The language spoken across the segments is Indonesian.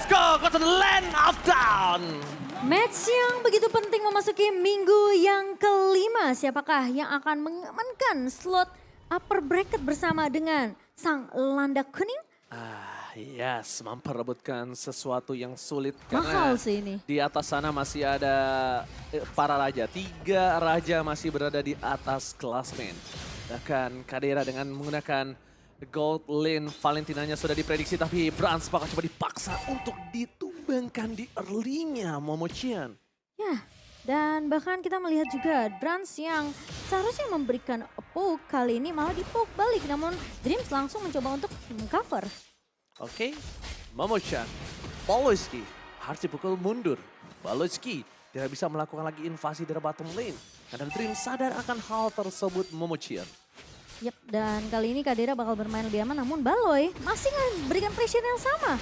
go to the land of down. Match yang begitu penting memasuki minggu yang kelima. Siapakah yang akan mengamankan slot upper bracket bersama dengan sang landak kuning? Yes, memperebutkan sesuatu yang sulit. Mahal sih ini. Di atas sana masih ada para raja. 3 raja masih berada di atas klasmen. Bahkan Kadera dengan menggunakan gold lane Valentinanya sudah diprediksi, tapi Brans bakal coba dipaksa untuk ditumbangkan di early-nya Momochian. Ya, dan bahkan kita melihat juga Brans yang seharusnya memberikan poke kali ini malah di-poke balik. Namun Dreams langsung mencoba untuk mengcover. Oke, Momochian, Balojski harus dipukul mundur. Balojski tidak bisa melakukan lagi invasi dari bottom lane. Karena Dreams sadar akan hal tersebut Momochian. Yap, dan kali ini Kadera bakal bermain lebih aman, namun Baloy masih memberikan pressure yang sama.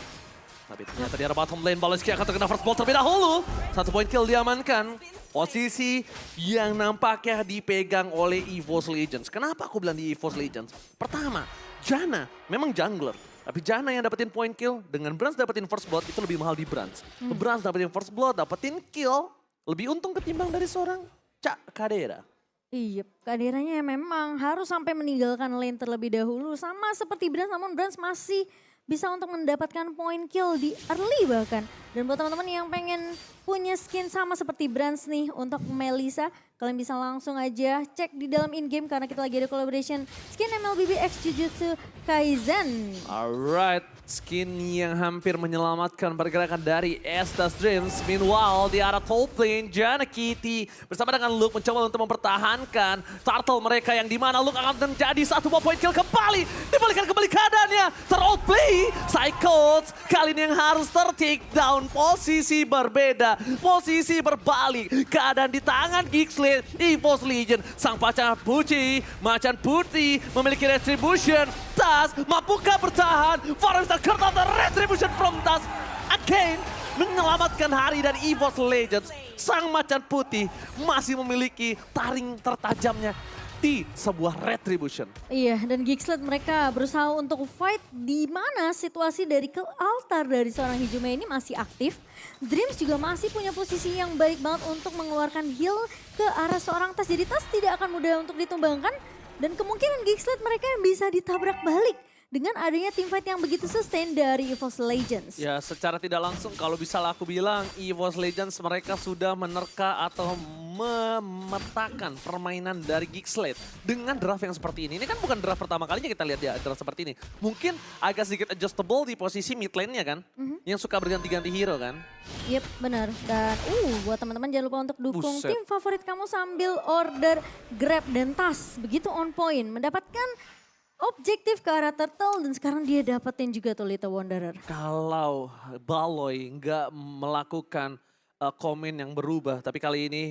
Tapi ternyata di arah bottom lane, Balojski akan terkena first blood terlebih dahulu. 1 point kill diamankan. Posisi yang nampaknya dipegang oleh EVOS Legends. Kenapa aku bilang di EVOS Legends? Pertama, Janna memang jungler. Tapi Janna yang dapetin point kill, dengan Brans dapetin first blood itu lebih mahal di Brans. Brans dapetin first blood, dapetin kill, lebih untung ketimbang dari seorang Cak Kadera. Iya, Kaderanya memang harus sampai meninggalkan lane terlebih dahulu. Sama seperti Brans, namun Brans masih bisa untuk mendapatkan point kill di early bahkan. Dan buat teman-teman yang pengen punya skin sama seperti Brans nih untuk Melissa, kalian bisa langsung aja cek di dalam in-game karena kita lagi ada collaboration skin MLBB X Jujutsu Kaisen. Alright, skin yang hampir menyelamatkan pergerakan dari Estas Dreams. Meanwhile, di arah top lane, Janna Kitty bersama dengan Luke mencoba untuk mempertahankan turtle mereka yang dimana Luke akan menjadi 1 point kill kembali. Dibalikan kembali keadaannya, ter-outplay. Psychos kali ini yang harus ter-take down. Posisi berbeda, posisi berbalik. Keadaan di tangan Gixlet, EVOS Legion. Sang pacar Macan Putih memiliki retribution. Tas, mampukah bertahan? Forrester Kurtal retribution from Tas. Again, menyelamatkan hari dari EVOS Legends. Sang Macan Putih masih memiliki taring tertajamnya di sebuah retribution. Iya, dan Gixlet mereka berusaha untuk fight di mana situasi dari ke altar dari seorang Hijume ini masih aktif. Dreams juga masih punya posisi yang baik banget untuk mengeluarkan heal ke arah seorang Tas. Jadi Tas tidak akan mudah untuk ditumbangkan. Dan kemungkinan Gixlet mereka yang bisa ditabrak balik dengan adanya teamfight yang begitu sustain dari EVOS Legends. Ya, secara tidak langsung kalau bisa aku bilang EVOS Legends mereka sudah menerka atau memetakan permainan dari Gixlet dengan draft yang seperti ini. Ini kan bukan draft pertama kalinya kita lihat ya draft seperti ini. Mungkin agak sedikit adjustable di posisi mid lane-nya kan. Yang suka berganti-ganti hero kan. Yep, benar. Dan buat teman-teman jangan lupa untuk dukung Buset. tim favorit kamu sambil order Grab dan Tas. Begitu on point, mendapatkan objektif ke arah Turtle dan sekarang dia dapetin juga tuh Little Wanderer. Kalau Baloy nggak melakukan komen yang berubah, tapi kali ini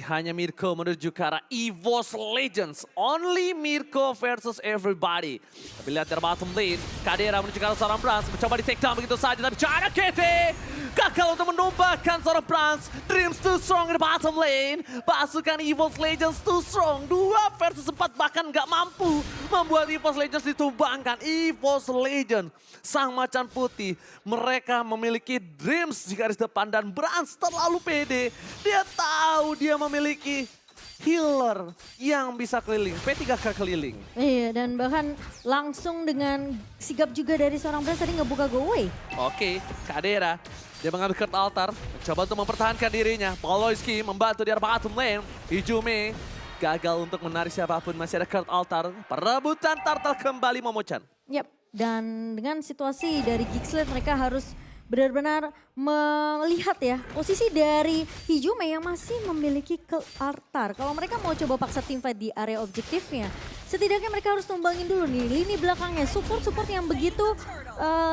hanya Mirko menuju ke arah EVOS Legends. Only Mirko versus everybody. Tapi lihat dari bottom lane, Kadera menuju ke arah seorang Brans. Mencoba di take down begitu saja, tapi Janna Kitty gagal untuk menumbangkan seorang Brans. Dreams too strong di bottom lane. Pasukan EVOS Legends too strong. 2 versus 4 bahkan nggak mampu membuat EVOS Legends ditumbangkan. EVOS Legends, sang macan putih. Mereka memiliki Dreams di garis depan dan Brans terlalu pede. Dia tahu dia memiliki healer yang bisa keliling, P3K keliling. Iya, dan bahkan langsung dengan sigap juga dari seorang Brans tadi ngebuka go away. Oke, Kadera. Dia mengambil Kurt Altar, mencoba untuk mempertahankan dirinya. Balojski membantu di arah bottom lane. Hijume gagal untuk menarik siapapun, masih ada Kurt Altar. Perebutan turtle kembali Momochan. Yap, dan dengan situasi dari Gixlet mereka harus benar-benar melihat ya posisi dari Hijume yang masih memiliki Kurt Altar. Kalau mereka mau coba paksa teamfight di area objektifnya, setidaknya mereka harus tumbangin dulu nih lini belakangnya. Support yang begitu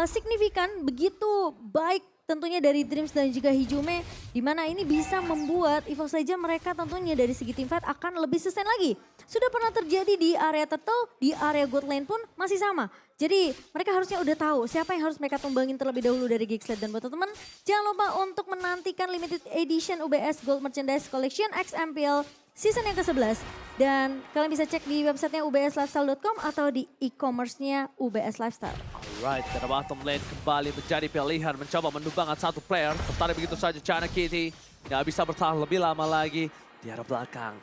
signifikan, begitu baik tentunya dari Dreams dan juga Hijume, di mana ini bisa membuat EVOS Legends mereka tentunya dari segi teamfight akan lebih sustain lagi. Sudah pernah terjadi di area Turtle, di area God Lane pun masih sama. Jadi mereka harusnya udah tahu siapa yang harus mereka tumbangin terlebih dahulu dari Geekslet. Dan buat teman-teman jangan lupa untuk menantikan limited edition UBS Gold Merchandise Collection XMPL season yang ke-11. Dan kalian bisa cek di websitenya ubslifestyle.com atau di e-commerce-nya UBS Lifestyle. Alright, dari bottom lane kembali menjadi pilihan mencoba menumbangkan satu player. Tertarik begitu saja China Kitty. Nggak bisa bertahan lebih lama lagi di arah belakang.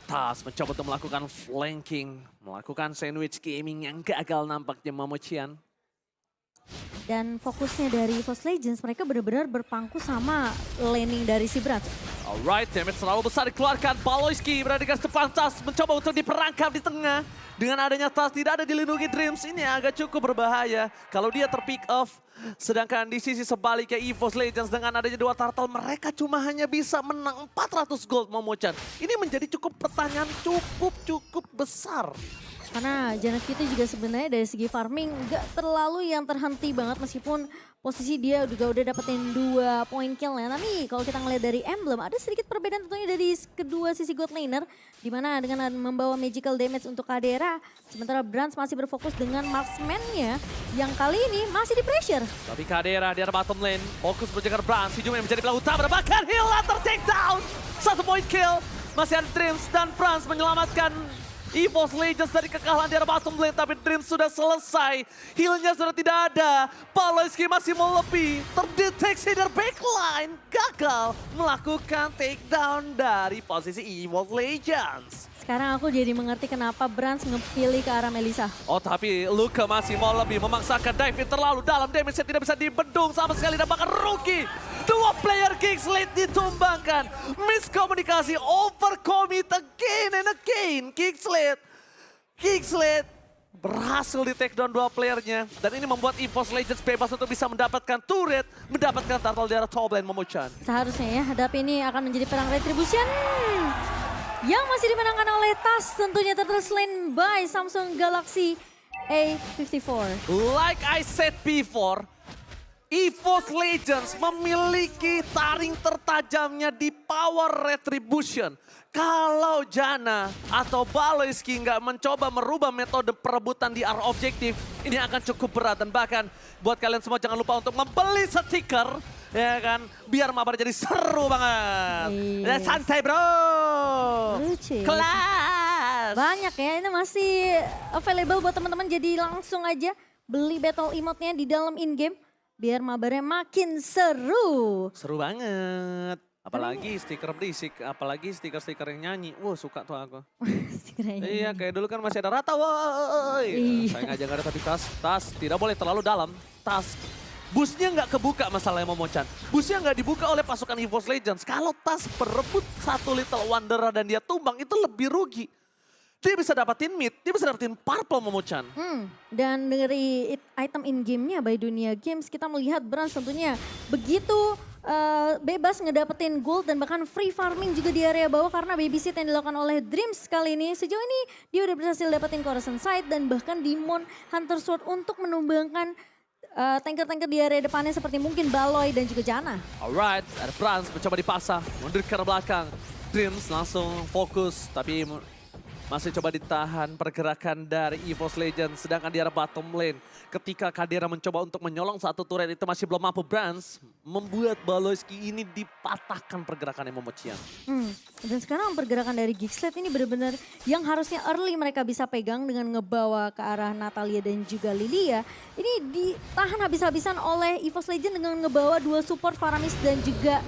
Tas mencoba untuk melakukan flanking, melakukan sandwich gaming yang gagal nampaknya Momocian. Dan fokusnya dari EVOS Legends mereka benar-benar berpangku sama laning dari si Brats. Alright, damage terlalu besar dikeluarkan. Baloyski berada di garis depan. Tas mencoba untuk diperangkap di tengah. Dengan adanya Tas tidak ada dilindungi Dreams, ini agak cukup berbahaya kalau dia terpick off. Sedangkan di sisi sebaliknya EVOS Legends dengan adanya 2 turtle mereka cuma hanya bisa menang 400 gold Momochan. Ini menjadi cukup pertanyaan cukup besar. Karena Janet itu juga sebenarnya dari segi farming gak terlalu yang terhenti banget meskipun posisi dia juga udah dapetin 2 poin kill ya. Tapi kalau kita ngeliat dari emblem ada sedikit perbedaan tentunya dari kedua sisi god laner. Dimana dengan membawa magical damage untuk Kadera. Sementara Brans masih berfokus dengan marksman-nya yang kali ini masih di pressure. Tapi Kadera di arah bottom lane fokus menjaga Brans. Hijau yang menjadi pelaku utama bahkan heal after takedown. 1 point kill. Masih ada Dreams dan Brans menyelamatkan EVOS Legends dari kekalahan di arah bottom lane, tapi Dreams sudah selesai. Healnya sudah tidak ada. Baloyski masih mau lebih. Terdeteksi dari backline. Gagal melakukan takedown dari posisi EVOS Legends. Sekarang aku jadi mengerti kenapa Brans ngepilih ke arah Melissa. Oh tapi Luka masih mau lebih memaksakan dive terlalu dalam. Damage-nya tidak bisa dibendung sama sekali dan bahkan rookie. 2 player Geekslet ditumbangkan. Miskomunikasi, overcommit again and again. Geekslet berhasil di take down 2 playernya. Dan ini membuat EVOS Legends bebas untuk bisa mendapatkan turret, mendapatkan turtle di arah top lane Momochan. Seharusnya ya, hadapi ini akan menjadi perang retribution. Yang masih dimenangkan oleh Tas tentunya slain by Samsung Galaxy A54. Like I said before, EVOS Legends memiliki taring tertajamnya di power retribution. Kalau Janna atau Baloyski nggak mencoba merubah metode perebutan di arah objektif, ini akan cukup berat. Dan bahkan buat kalian semua jangan lupa untuk membeli stiker. Ya kan, biar mabar jadi seru banget. Ya santai bro. Lucu. Kelas. Banyak ya, ini masih available buat teman-teman. Jadi langsung aja beli battle emote-nya di dalam in-game. Biar mabarnya makin seru. Seru banget. Apalagi stiker berisik, apalagi stiker-stiker yang nyanyi. Wah suka tuh aku. Iya kayak dulu kan masih ada Rata woi. Sayang aja gak ada tapi Tas tidak boleh terlalu dalam. Tas. Busnya nggak kebuka masalahnya Momochan. Busnya nggak dibuka oleh pasukan EVOS Legends. Kalau Tas berebut 1 Little Wanderer dan dia tumbang itu lebih rugi. Dia bisa dapatin mid, dia bisa dapatin purple Momochan. Dan dari item in-game-nya by Dunia Games kita melihat Brans tentunya begitu bebas ngedapetin gold dan bahkan free farming juga di area bawah karena babysit yang dilakukan oleh Dreams kali ini. Sejauh ini dia udah berhasil dapetin Coruscant Sight dan bahkan Demon Hunter Sword untuk menumbangkan tanker-tanker di area depannya seperti mungkin Baloy dan juga Janna. Alright, ada Brans mencoba dipasang, mundur ke arah belakang. Dreams langsung fokus, tapi masih coba ditahan pergerakan dari EVOS Legends. Sedangkan di arah bottom lane, ketika Kadera mencoba untuk menyolong 1 turret itu masih belum mampu. Brans membuat Baloyski ini dipatahkan pergerakannya Momocian. Dan sekarang pergerakan dari Geekslet ini benar-benar yang harusnya early mereka bisa pegang dengan ngebawa ke arah Natalia dan juga Lilia. Ini ditahan habis-habisan oleh EVOS Legends dengan ngebawa 2 support Faramis dan juga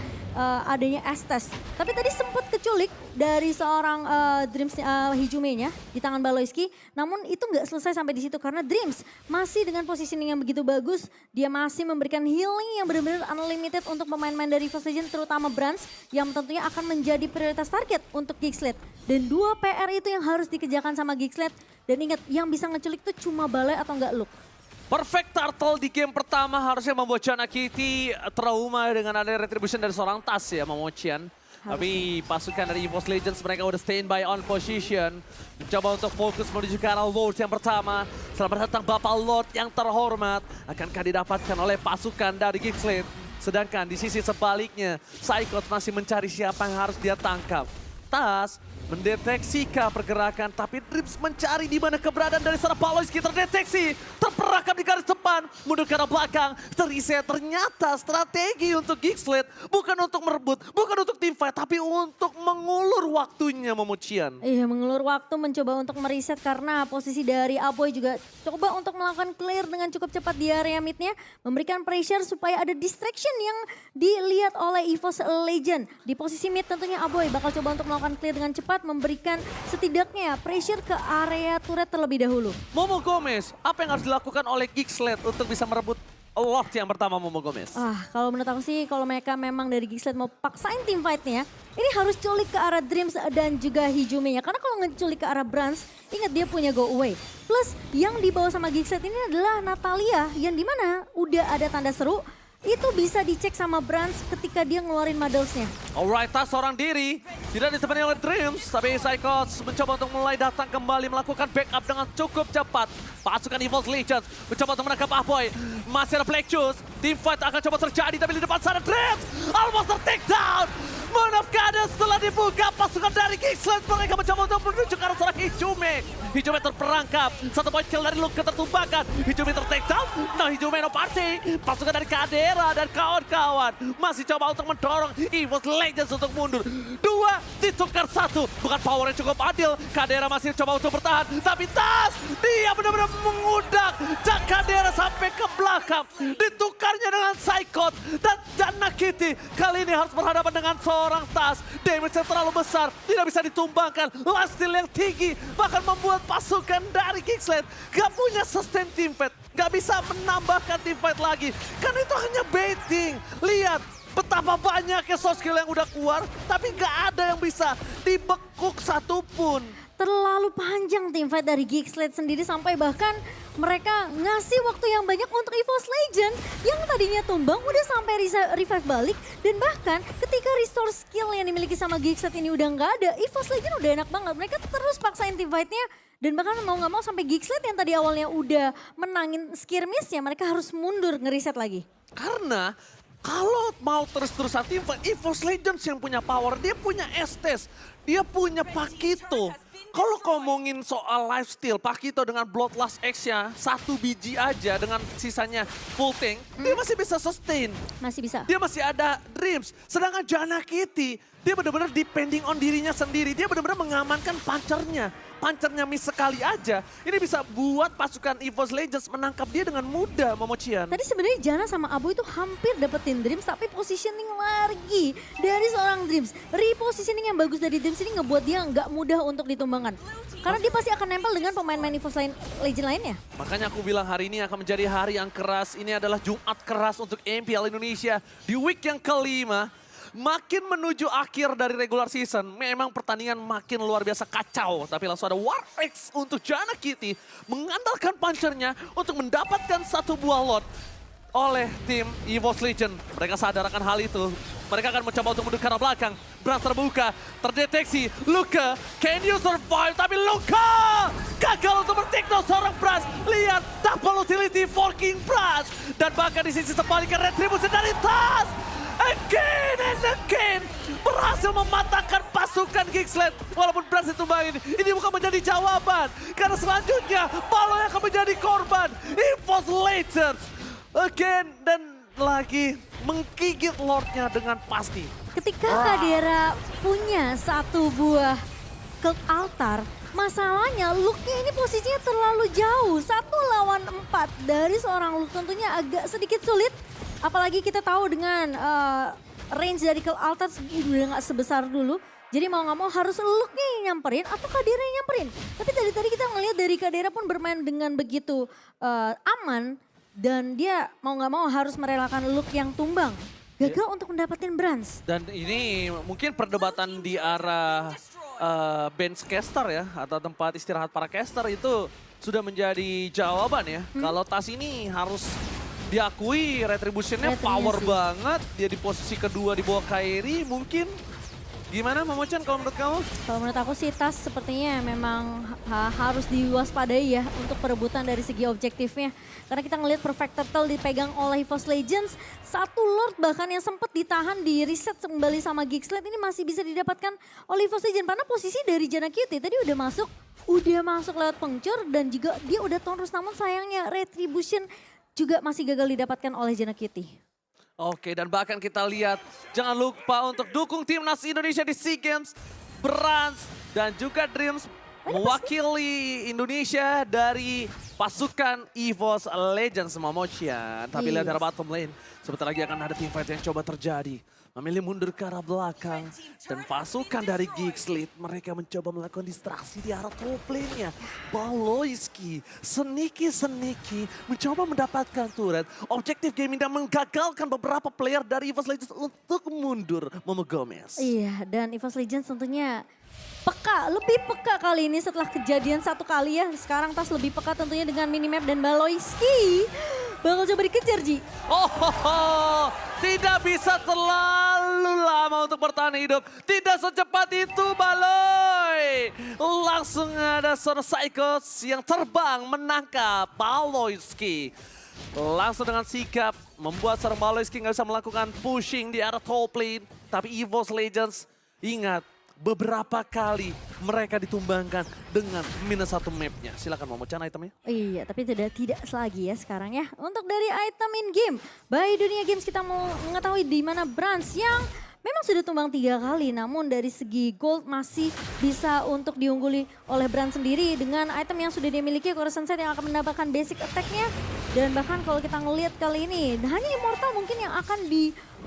adanya Estes. Tapi tadi sempat keculik dari seorang Dreams Hijume-nya di tangan Baloyski. Namun itu nggak selesai sampai di situ karena Dreams masih dengan positioning yang begitu bagus. Dia masih memberikan healing yang benar-benar unlimited untuk pemain-pemain dari EVOS Legends terutama Brans yang tentunya akan menjadi prioritas target untuk Geekslet. Dan 2 PR itu yang harus dikerjakan sama Geekslet. Dan ingat yang bisa ngeculik itu cuma Balai atau enggak Luke. Perfect turtle di game pertama harusnya membuat Chana Kitty trauma dengan ada retribution dari seorang Tas ya Momocian. Tapi pasukan dari EVOS Legends mereka udah stand by on position. Mencoba untuk fokus menuju ke arah Lord yang pertama. Selamat datang Bapak Lord yang terhormat. Akankah didapatkan oleh pasukan dari Geekslet. Sedangkan di sisi sebaliknya, Psychot masih mencari siapa yang harus dia tangkap. Tas mendeteksi pergerakan, tapi Dreams mencari di mana keberadaan dari seorang Pawlowski terdeteksi, terperangkap di garis depan, mundur ke arah belakang, terreset. Ternyata strategi untuk Gigsled bukan untuk merebut, bukan untuk teamfight, tapi untuk mengulur waktunya Momochian. Iya, mengulur waktu mencoba untuk mereset karena posisi dari Aboy juga coba untuk melakukan clear dengan cukup cepat di area midnya, memberikan pressure supaya ada distraction yang dilihat oleh EVOS Legend. Di posisi mid tentunya Aboy bakal coba untuk melakukan clear dengan cepat, memberikan setidaknya pressure ke area turret terlebih dahulu. Momo Gomez, apa yang harus dilakukan oleh Gigsled untuk bisa merebut lot yang pertama Momo Gomez? Kalau menurut aku sih kalau mereka memang dari Gigsled mau paksain team fight-nya, ini harus culik ke arah Dreams dan juga Hijume ya. Karena kalau ngeculik ke arah Brans, ingat dia punya go away. Plus yang dibawa sama Gigsled ini adalah Natalia yang dimana udah ada tanda seru. Itu bisa dicek sama Brans ketika dia ngeluarin Muddles-nya. Alright, Tas seorang diri. Tidak ditemani oleh Dreams, tapi Psychos mencoba untuk mulai datang kembali melakukan backup dengan cukup cepat. Pasukan EVOS Legends mencoba untuk menangkap Ahoy. Masih ada Plexus. Teamfight akan coba terjadi, tapi di depan sana Dreams almost ter-take down. Moon of Goddess setelah dibuka, pasukan dari Gigsled mereka mencoba untuk menuju ke arah seorang Hijume. Hijume terperangkap, satu point kill dari Luke tertumpahkan. Hijume ter-take down, no Hijume no party. Pasukan dari Kadera dan kawan-kawan masih coba untuk mendorong EVOS Legends untuk mundur. Dua ditukar satu, bukan power yang cukup adil. Kadera masih coba untuk bertahan, tapi Tas dia benar-benar mengudak Kadera sampai ke belakang. Ditukarnya dengan Psychot dan Jana Kitty. Kali ini harus berhadapan dengan seorang Tas. Damage yang terlalu besar, tidak bisa ditumbangkan. Lifesteal yang tinggi, bahkan membuat pasukan dari Gigsled gak punya sustain teamfight. Gak bisa menambahkan teamfight lagi. Karena itu hanya baiting. Lihat betapa banyaknya soft skill yang udah keluar, tapi gak ada yang bisa dibekuk satupun. Terlalu panjang teamfight dari Gigsled sendiri sampai bahkan mereka ngasih waktu yang banyak untuk EVOS Legend yang tadinya tumbang udah sampai revive balik. Dan bahkan ketika restore skill yang dimiliki sama Gigsled ini udah nggak ada, EVOS Legend udah enak banget. Mereka terus paksain teamfight-nya dan bahkan mau nggak mau sampai Gigsled yang tadi awalnya udah menangin skirmish-nya mereka harus mundur ngeriset lagi. Karena kalau mau terus-terusan teamfight, EVOS Legends yang punya power, dia punya Estes, dia punya Pakito. Kalau ngomongin soal lifesteal, Pakito dengan Bloodlust X-nya, 1 biji aja dengan sisanya full tank, dia masih bisa sustain. Masih bisa. Dia masih ada Dreams. Sedangkan Jana Kitty, dia benar-benar depending on dirinya sendiri. Dia benar-benar mengamankan punchernya. Punchernya miss sekali aja, ini bisa buat pasukan EVOS Legends menangkap dia dengan mudah, Momochian. Tadi sebenarnya Jana sama Abu itu hampir dapetin Dreams, tapi positioning lagi dari seorang Dreams. Repositioning yang bagus dari Dreams ini ngebuat dia nggak mudah untuk ditumbangkan. Karena dia pasti akan nempel dengan pemain-pemain EVOS Legend lainnya. Makanya aku bilang hari ini akan menjadi hari yang keras. Ini adalah Jumat keras untuk MPL Indonesia di week yang kelima. Makin menuju akhir dari regular season, memang pertandingan makin luar biasa kacau. Tapi langsung ada War X untuk Jana Kitty mengandalkan punchernya untuk mendapatkan satu buah lot oleh tim EVOS Legend. Mereka sadar akan hal itu. Mereka akan mencoba untuk mundur ke arah belakang. Brans terbuka, terdeteksi. Luka, can you survive? Tapi Luka gagal untuk bertikno seorang Brans. Lihat, double utility for King Brans. Dan bahkan di sisi sebaliknya retribusi dari Tas. Again and again berhasil mematahkan pasukan Gigsled. Walaupun Brans ditumbangin, ini bukan menjadi jawaban. Karena selanjutnya Palo yang akan menjadi korban. EVOS Legends again dan lagi menggigit Lordnya dengan pasti. Ketika Kadera punya satu buah Cult Altar, masalahnya Luke-nya ini posisinya terlalu jauh. 1 lawan 4 dari seorang Luke tentunya agak sedikit sulit. Apalagi kita tahu dengan range dari Cult Altar udah gak sebesar dulu. Jadi mau gak mau harus Luke-nya yang nyamperin atau Kadera yang nyamperin. Tapi tadi kita ngelihat dari Kadera pun bermain dengan begitu aman. Dan dia mau gak mau harus merelakan Luke yang tumbang. Gagal untuk mendapatkan Brans. Dan ini mungkin perdebatan di arah bench caster ya. Atau tempat istirahat para caster itu sudah menjadi jawaban ya. Kalau Tas ini harus diakui retribution-nya power banget. Dia di posisi kedua di bawah Kairi mungkin Gimana Momochan kalau menurut kamu? Kalau menurut aku sih Tas sepertinya memang harus diwaspadai ya untuk perebutan dari segi objektifnya. Karena kita ngelihat Perfect Turtle dipegang oleh EVOS Legends. Satu Lord bahkan yang sempat ditahan di reset kembali sama Gigsled ini masih bisa didapatkan oleh EVOS Legends. Karena posisi dari Janna Cutie tadi udah masuk lewat pengcur dan juga dia udah tonrus. Namun sayangnya Retribution juga masih gagal didapatkan oleh Janna Cutie. Oke, dan bahkan kita lihat, jangan lupa untuk dukung timnas Indonesia di SEA Games. Brans dan juga Dreams mewakili Indonesia dari pasukan EVOS Legends Momochan. Tapi lihat dari bottom lane, sebentar lagi akan ada teamfight yang coba terjadi. Memilih mundur ke arah belakang. Dan pasukan dari Gigsled, mereka mencoba melakukan distraksi di arah top lane-nya. Baloyski, seniki mencoba mendapatkan turret. Objektif gaming dan menggagalkan beberapa player dari EVOS Legends untuk mundur. Momo Gomez. Iya, dan EVOS Legends tentunya lebih peka kali ini setelah kejadian satu kali ya. Sekarang Tas lebih peka tentunya dengan minimap dan Baloyski bakal coba dikejar, Ji. Tidak bisa terlalu lama untuk bertahan hidup. Tidak secepat itu Baloy. Langsung ada seorang Psychos yang terbang menangkap Baloyski. Langsung dengan sikap membuat seorang Baloyski nggak bisa melakukan pushing di arah top lane. Tapi EVOS Legends ingat, beberapa kali mereka ditumbangkan dengan -1 mapnya. Silakan Momochan itemnya. Iya, tapi tidak lagi ya sekarang ya. Untuk dari item in game, by Dunia Games kita mau mengetahui di mana Brans yang memang sudah tumbang 3 kali. Namun dari segi gold masih bisa untuk diungguli oleh Brans sendiri dengan item yang sudah dimiliki Core Sunset yang akan mendapatkan basic attack-nya. Dan bahkan kalau kita ngelihat kali ini, hanya Immortal mungkin yang akan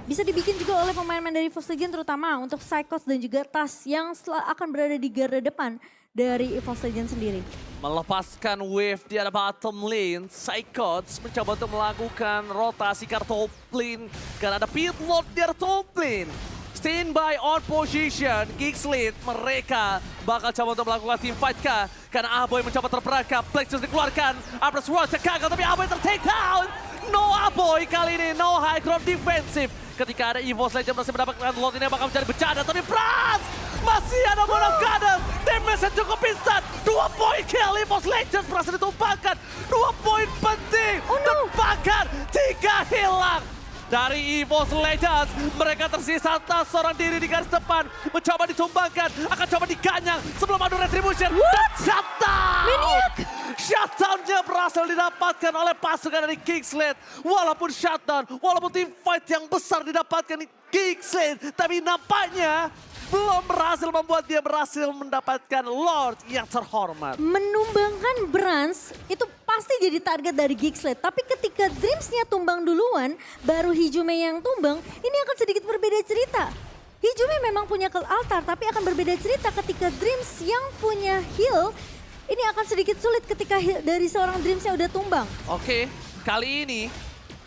bisa dibikin juga oleh pemain-pemain dari EVOS Legends terutama untuk Psychos dan juga Tas yang akan berada di garda depan dari EVOS Legends sendiri. Melepaskan wave di arah bottom lane, Psychos mencoba untuk melakukan rotasi ke arah top lane karena ada pit lord di arah top lane. Standby on position, Gigsled mereka bakal coba untuk melakukan team fight kah? Karena Aboy mencoba terperangkap, Plexus dikeluarkan, Abra Sword gagal tapi Aboy ter-take down. No Aboy kali ini, no high ground defensive. Ketika ada EVOS Legends masih mendapatkan Lord ini bakal mencari bencana, tapi Brans masih ada Bone of Goddess. Damage-nya cukup instan, 2 poin kill EVOS Legends berhasil ditumpahkan. 2 poin penting, dan bahkan 3 hilang. Dari EVOS Legends, mereka tersisa atas seorang diri di garis depan. Mencoba ditumbangkan, akan coba diganyang sebelum adu retribution. Dan shutdown! Shutdown-nya berhasil didapatkan oleh pasukan dari Gigsled. Walaupun shutdown, walaupun team fight yang besar didapatkan di Gigsled. Tapi nampaknya belum berhasil membuat dia berhasil mendapatkan Lord yang terhormat. Menumbangkan Brans itu pasti jadi target dari Gigsled. Tapi ketika Dreams-nya tumbang duluan, baru Hijume yang tumbang, ini akan sedikit berbeda cerita. Hijume memang punya kill altar, tapi akan berbeda cerita ketika Dreams yang punya heal, ini akan sedikit sulit ketika dari seorang Dreams yang udah tumbang. Oke, kali ini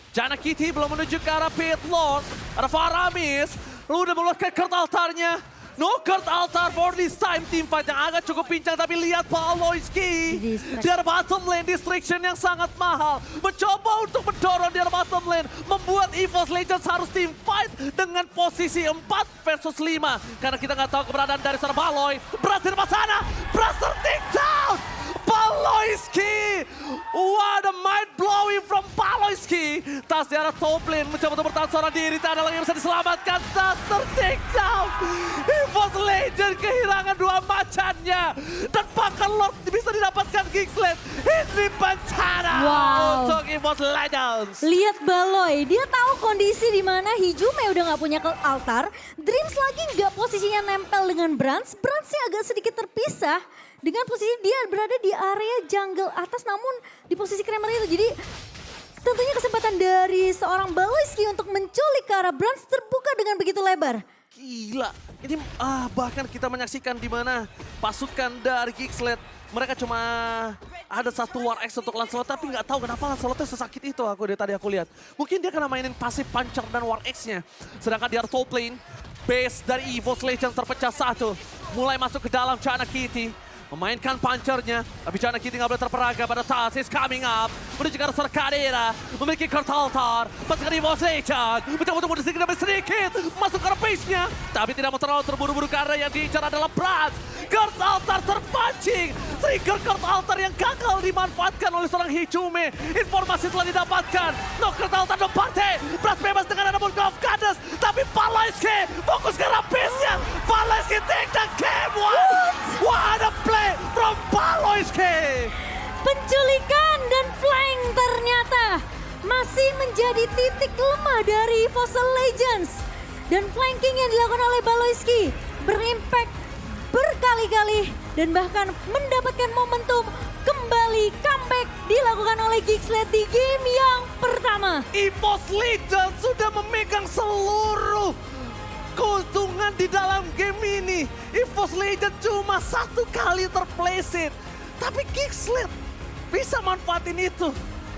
Janna Cutie belum menuju ke arah pit lord. Ada Faramis, lu udah mengeluarkan kart altarnya. No kart altar for this time. Team fight yang agak cukup pincang, tapi lihat Baloyski. Di arah bottom lane, distraction yang sangat mahal. Mencoba untuk mendorong di arah bottom lane. Membuat EVOS Legends harus team fight dengan posisi 4 versus 5. Karena kita nggak tahu keberadaan dari seorang Baloy. Beras di depan sana, Beras take down! Baloyski! What a mind blowing from Baloyski! Tas di arah top lane mencoba untuk bertahan seorang diri. Tak ada lagi yang bisa diselamatkan. Tas ter-take down! EVOS Legends kehilangan 2 macannya. Dan bahkan Lord bisa didapatkan Gigsled. Ini bencana untuk EVOS Legends. Lihat Baloy, dia tahu kondisi di mana Hijume udah nggak punya kill altar. Dreams lagi nggak posisinya nempel dengan Brans. Bransnya agak sedikit terpisah. Dengan posisi dia berada di area jungle atas namun di posisi Kramer itu. Jadi tentunya kesempatan dari seorang Baloyski untuk menculik ke arah Brans terbuka dengan begitu lebar. Gila, ini bahkan kita menyaksikan di mana pasukan dari Gigsled mereka cuma ada 1 War X untuk Lancelot, tapi nggak tahu kenapa Lancelotnya sesakit itu dari tadi aku lihat. Mungkin dia kena mainin pasif puncher dan War X-nya. Sedangkan di top lane, base dari EVOS Legends terpecah 1. Mulai masuk ke dalam Janna Cutie. memainkan punchernya. Tapi Janaki tinggal boleh terperaga pada saat is coming up. Menuju ke arah seorang Kadira. Memiliki Kurt Altar. Pasukan Evo Legend. Mencoba untuk mundur sedikit demi sedikit. Masuk ke arah base-nya. Tapi tidak mau terlalu terburu-buru karena yang diincar adalah Brad. Kurt Altar terpancing. Trigger Kurt Altar yang gagal dimanfaatkan oleh seorang Hijume. Informasi telah didapatkan. No Kurt Altar no party. Brad bebas dengan ada Monk of Goddess. Tapi Paloisky fokus ke arah base-nya. Paloisky take the game. What a play from Paloisky. Penculikan dan flank ternyata masih menjadi titik lemah dari Fossil Legends. Dan flanking yang dilakukan oleh Paloisky berimpact berkali-kali dan bahkan mendapatkan momentum kembali comeback dilakukan oleh Geeksled di game yang pertama. EVOS Legends sudah memegang seluruh keuntungan di dalam game ini. EVOS Legends cuma 1 kali terpleset. Tapi Geeksled bisa manfaatin itu.